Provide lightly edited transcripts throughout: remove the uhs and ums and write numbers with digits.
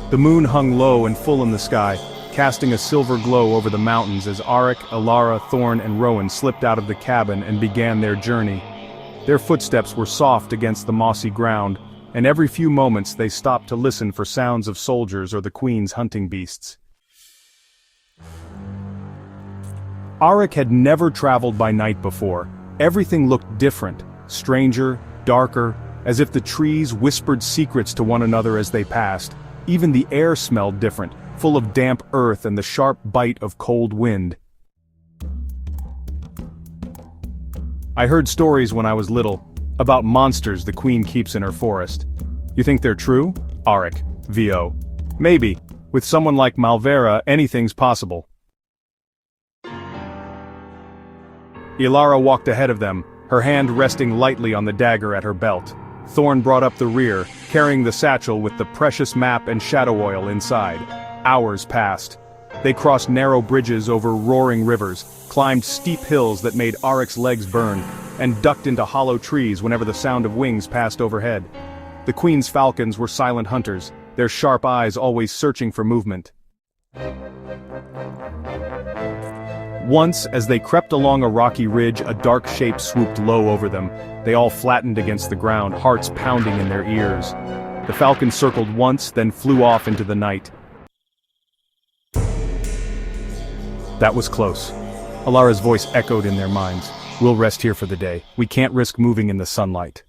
The moon hung low and full in the sky, casting a silver glow over the mountains as Aric, Elara, Thorne and Rowan slipped out of the cabin and began their journey. Their footsteps were soft against the mossy ground, and every few moments they stopped to listen for sounds of soldiers or the Queen's hunting beasts. Aric had never traveled by night before. Everything looked different, stranger, darker, as if the trees whispered secrets to one another as they passed. Even the air smelled different, full of damp earth and the sharp bite of cold wind. I heard stories when I was little, about monsters the Queen keeps in her forest. You think they're true? Aric, VO. Maybe. With someone like Malvera, anything's possible. Elara walked ahead of them, her hand resting lightly on the dagger at her belt. Thorne brought up the rear, carrying the satchel with the precious map and shadow oil inside. Hours passed. They crossed narrow bridges over roaring rivers, climbed steep hills that made Aric's legs burn, and ducked into hollow trees whenever the sound of wings passed overhead. The Queen's falcons were silent hunters, their sharp eyes always searching for movement. Once, as they crept along a rocky ridge, a dark shape swooped low over them. They all flattened against the ground, hearts pounding in their ears. The falcon circled once, then flew off into the night. That was close. Elara's voice echoed in their minds. We'll rest here for the day. We can't risk moving in the sunlight.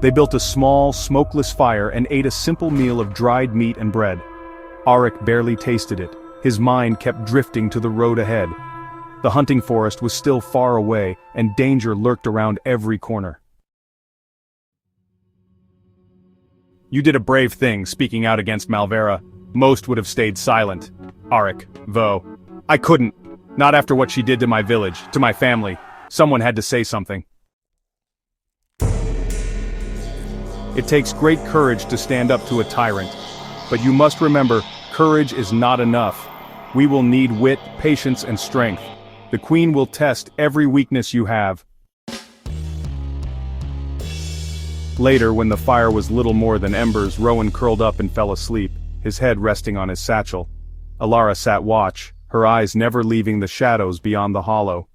They built a small, smokeless fire and ate a simple meal of dried meat and bread. Aric barely tasted it. His mind kept drifting to the road ahead. The hunting forest was still far away, and danger lurked around every corner. You did a brave thing, speaking out against Malvera. Most would have stayed silent. Aric, VO. I couldn't. Not after what she did to my village, to my family. Someone had to say something. It takes great courage to stand up to a tyrant. But you must remember, courage is not enough. We will need wit, patience, and strength. The Queen will test every weakness you have. Later, when the fire was little more than embers, Rowan curled up and fell asleep, his head resting on his satchel. Elara sat watch, her eyes never leaving the shadows beyond the hollow.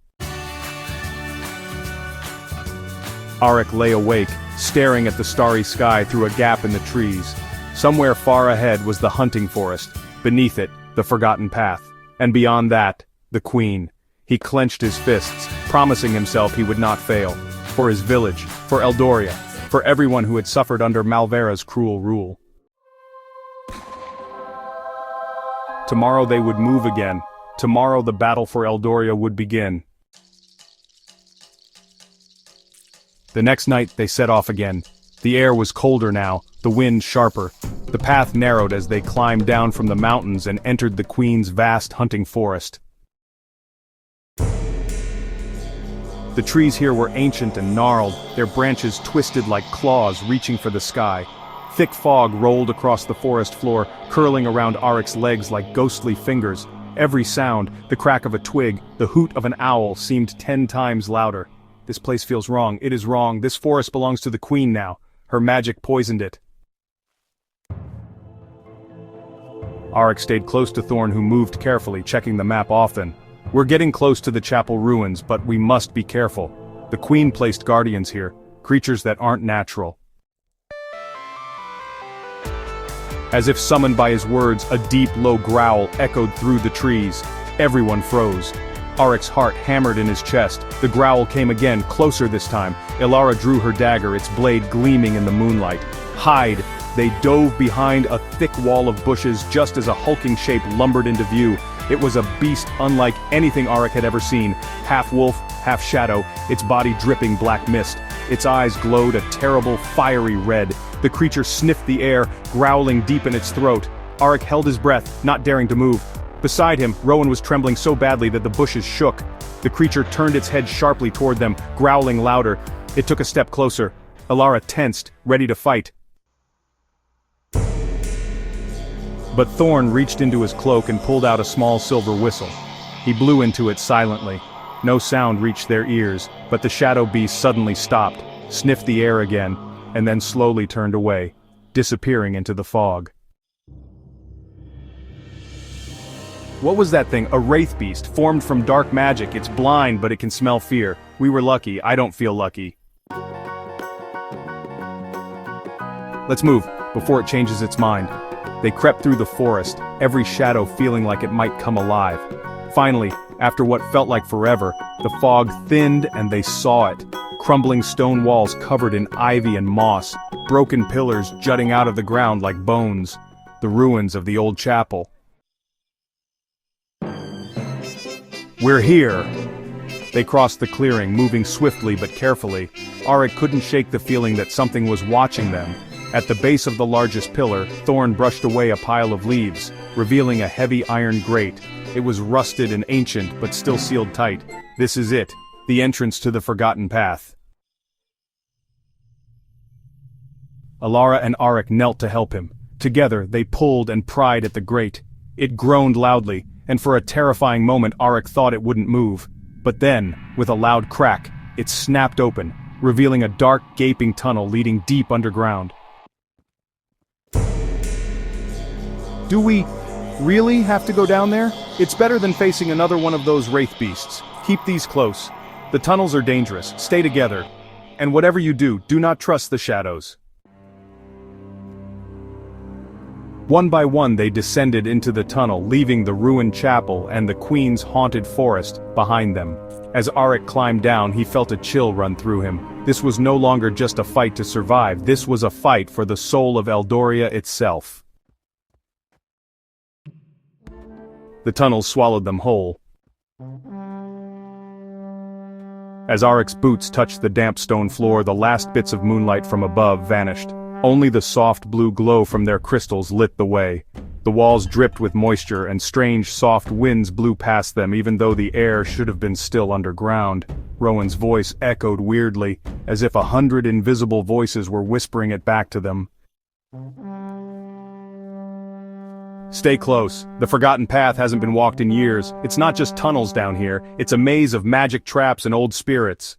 Aric lay awake, staring at the starry sky through a gap in the trees. Somewhere far ahead was the hunting forest, beneath it, the forgotten path, and beyond that, the Queen. He clenched his fists, promising himself he would not fail. For his village, for Eldoria, for everyone who had suffered under Malvera's cruel rule. Tomorrow they would move again. Tomorrow the battle for Eldoria would begin. The next night they set off again. The air was colder now, the wind sharper. The path narrowed as they climbed down from the mountains and entered the Queen's vast hunting forest. The trees here were ancient and gnarled, their branches twisted like claws reaching for the sky. Thick fog rolled across the forest floor, curling around Aric's legs like ghostly fingers. Every sound, the crack of a twig, the hoot of an owl, seemed 10 times louder. This place feels wrong. It is wrong. This forest belongs to the Queen now. Her magic poisoned it. Aric stayed close to Thorne, who moved carefully, checking the map often. We're getting close to the chapel ruins, but we must be careful. The Queen placed guardians here, creatures that aren't natural. As if summoned by his words, a deep, low growl echoed through the trees. Everyone froze. Aric's heart hammered in his chest. The growl came again, closer this time. Elara drew her dagger, its blade gleaming in the moonlight. Hide! They dove behind a thick wall of bushes just as a hulking shape lumbered into view. It was a beast unlike anything Aric had ever seen. Half wolf, half shadow, its body dripping black mist. Its eyes glowed a terrible, fiery red. The creature sniffed the air, growling deep in its throat. Aric held his breath, not daring to move. Beside him, Rowan was trembling so badly that the bushes shook. The creature turned its head sharply toward them, growling louder. It took a step closer. Elara tensed, ready to fight. But Thorne reached into his cloak and pulled out a small silver whistle. He blew into it silently. No sound reached their ears, but the shadow beast suddenly stopped, sniffed the air again, and then slowly turned away. disappearing into the fog. What was that thing? A wraith beast, formed from dark magic. It's blind, but it can smell fear. We were lucky. I don't feel lucky. Let's move, before it changes its mind. They crept through the forest, every shadow feeling like it might come alive. Finally, after what felt like forever, the fog thinned and they saw it. Crumbling stone walls covered in ivy and moss, broken pillars jutting out of the ground like bones. The ruins of the old chapel. We're here! They crossed the clearing, moving swiftly but carefully. Aric couldn't shake the feeling that something was watching them. At the base of the largest pillar, Thorne brushed away a pile of leaves, revealing a heavy iron grate. It was rusted and ancient, but still sealed tight. This is it, the entrance to the Forgotten Path. Elara and Aric knelt to help him. Together, they pulled and pried at the grate. It groaned loudly, and for a terrifying moment Aric thought it wouldn't move. But then, with a loud crack, it snapped open, revealing a dark, gaping tunnel leading deep underground. Do we really have to go down there? It's better than facing another one of those wraith beasts. Keep these close. The tunnels are dangerous. Stay together. And whatever you do, do not trust the shadows. One by one they descended into the tunnel, leaving the ruined chapel and the Queen's haunted forest behind them. As Aric climbed down, he felt a chill run through him. This was no longer just a fight to survive, this was a fight for the soul of Eldoria itself. The tunnels swallowed them whole. As Aric's boots touched the damp stone floor, the last bits of moonlight from above vanished. Only the soft blue glow from their crystals lit the way. The walls dripped with moisture, and strange, soft winds blew past them even though the air should have been still underground. Rowan's voice echoed weirdly, as if 100 invisible voices were whispering it back to them. Stay close. The Forgotten Path hasn't been walked in years. It's not just tunnels down here, it's a maze of magic traps and old spirits.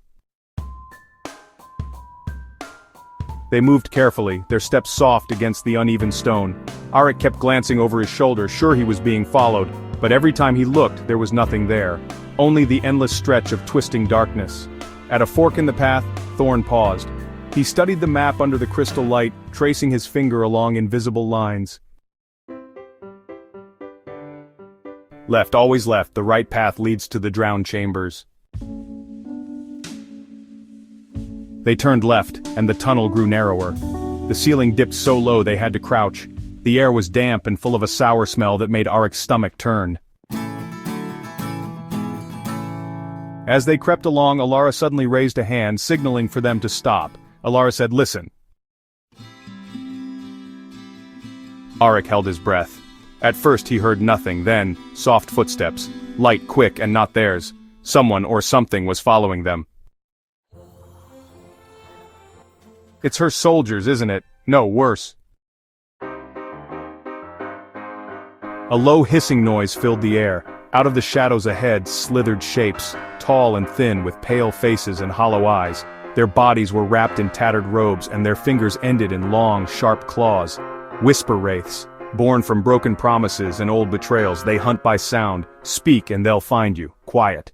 They moved carefully, their steps soft against the uneven stone. Aric kept glancing over his shoulder, sure he was being followed, but every time he looked, there was nothing there. Only the endless stretch of twisting darkness. At a fork in the path, Thorne paused. He studied the map under the crystal light, tracing his finger along invisible lines. Left, always left, the right path leads to the drowned chambers. They turned left, and the tunnel grew narrower. The ceiling dipped so low they had to crouch. The air was damp and full of a sour smell that made Aric's stomach turn. As they crept along, Elara suddenly raised a hand, signaling for them to stop. Elara said, "Listen." Aric held his breath. At first he heard nothing, then, soft footsteps. Light, quick, and not theirs. Someone or something was following them. It's her soldiers, isn't it? No, worse. A low hissing noise filled the air. Out of the shadows ahead slithered shapes, tall and thin with pale faces and hollow eyes. Their bodies were wrapped in tattered robes and their fingers ended in long, sharp claws. Whisper wraiths. Born from broken promises and old betrayals, they hunt by sound. Speak and they'll find you. Quiet.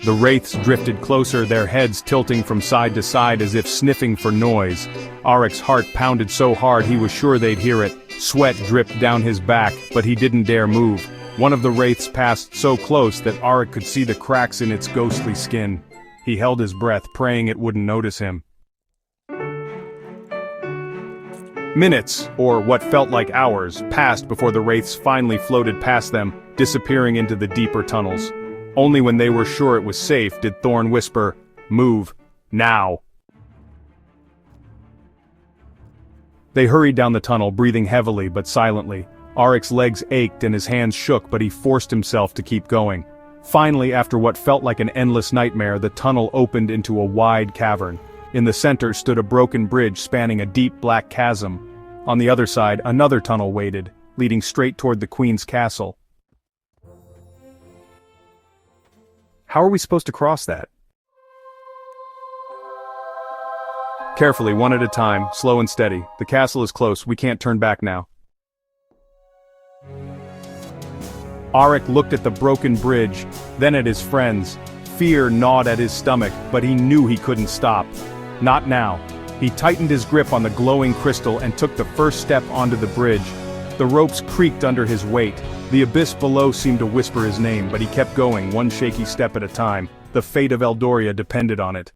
The wraiths drifted closer, their heads tilting from side to side as if sniffing for noise. Aric's heart pounded so hard he was sure they'd hear it. Sweat dripped down his back, but he didn't dare move. One of the wraiths passed so close that Aric could see the cracks in its ghostly skin. He held his breath, praying it wouldn't notice him. Minutes, or what felt like hours, passed before the wraiths finally floated past them, disappearing into the deeper tunnels. Only when they were sure it was safe did Thorne whisper, "Move. Now." They hurried down the tunnel, breathing heavily but silently. Aric's legs ached and his hands shook, but he forced himself to keep going. Finally, after what felt like an endless nightmare, the tunnel opened into a wide cavern. In the center stood a broken bridge spanning a deep black chasm. On the other side, another tunnel waited, leading straight toward the Queen's castle. How are we supposed to cross that? Carefully, one at a time, slow and steady. The castle is close, we can't turn back now. Aric looked at the broken bridge, then at his friends. Fear gnawed at his stomach, but he knew he couldn't stop. Not now. He tightened his grip on the glowing crystal and took the first step onto the bridge. The ropes creaked under his weight. The abyss below seemed to whisper his name, but he kept going, one shaky step at a time. The fate of Eldoria depended on it.